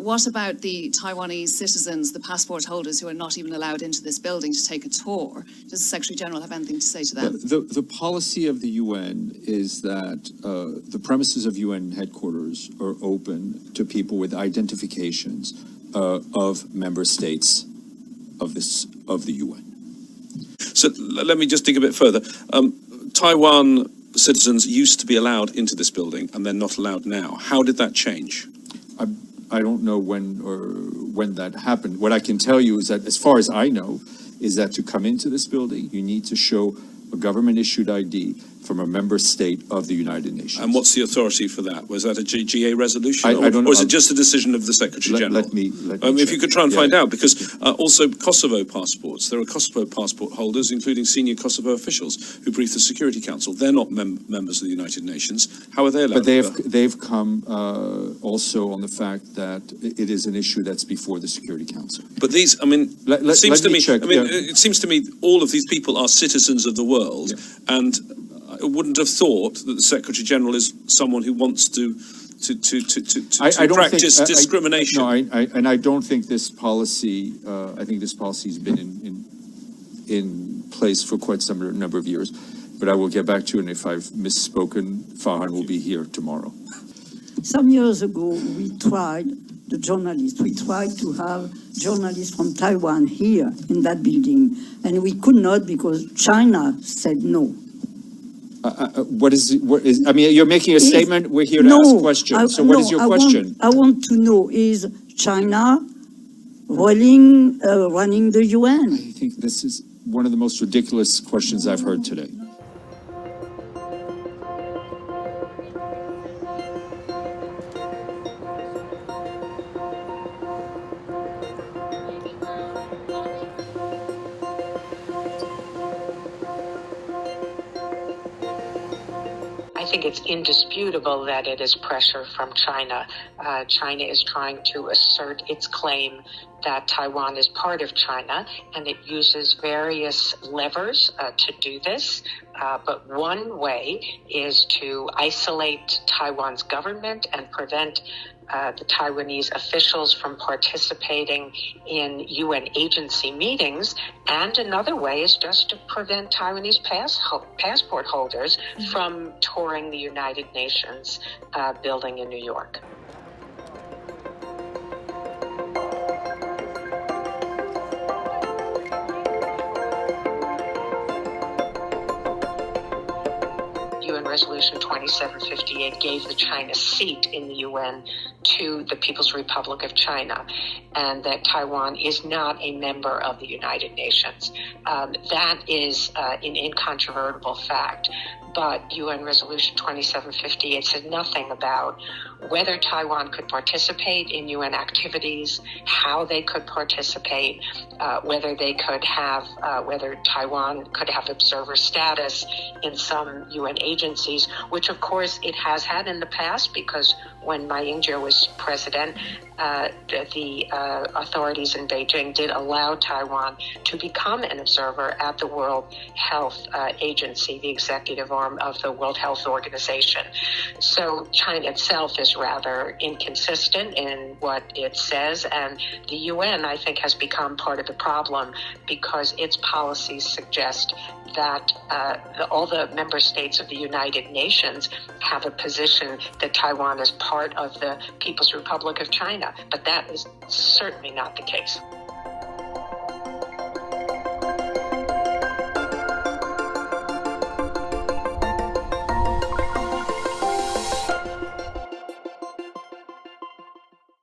what about the Taiwanese citizens, the passport holders who are not even allowed into this building to take a tour? Does the Secretary General have anything to say to them? The policy of the UN is that the premises of UN headquarters are open to people with identifications of member states of the UN. So let me just dig a bit further. Taiwan citizens used to be allowed into this building and they're not allowed now. How did that change? I don't know when that happened. What I can tell you is that, as far as I know, is that to come into this building, you need to show a government-issued ID from a member state of the United Nations. And what's the authority for that? Was that a GA resolution, I don't know. Or is it just a decision of the Secretary General? Let me if you could try and find out, because also Kosovo passports, there are Kosovo passport holders, including senior Kosovo officials who brief the Security Council. They're not members of the United Nations. How are they allowed? But they've come also on the fact that it is an issue that's before the Security Council. But these, I mean, it seems to me all of these people are citizens of the world, and I wouldn't have thought that the Secretary General is someone who wants to practice discrimination. And I don't think this policy. I think this policy has been in place for quite some number of years. But I will get back to you, and if I've misspoken, Farhan will be here tomorrow. Some years ago, we tried to have journalists from Taiwan here in that building, and we could not because China said no. What is? I mean, you're making a statement. We're here to ask questions. So, what is your question? I want to know: is China running the UN? I think this is one of the most ridiculous questions I've heard today. I think it's indisputable that it is pressure from China. China is trying to assert its claim that Taiwan is part of China, and it uses various levers to do this. But one way is to isolate Taiwan's government and prevent the Taiwanese officials from participating in UN agency meetings. And another way is just to prevent Taiwanese passport holders from touring the United Nations building in New York. Resolution 2758 gave the China seat in the UN to the People's Republic of China, and that Taiwan is not a member of the United Nations. That is an incontrovertible fact, but UN Resolution 2758 said nothing about whether Taiwan could participate in UN activities, how they could participate, whether Taiwan could have observer status in some UN agencies, which of course it has had in the past, because when Ma Ying-jeou was president, the authorities in Beijing did allow Taiwan to become an observer at the World Health Agency, the executive arm of the World Health Organization. So China itself is rather inconsistent in what it says, and the UN, I think, has become part of the problem because its policies suggest that all the member states of the United Nations have a position that Taiwan is part of the People's Republic of China, but that is certainly not the case.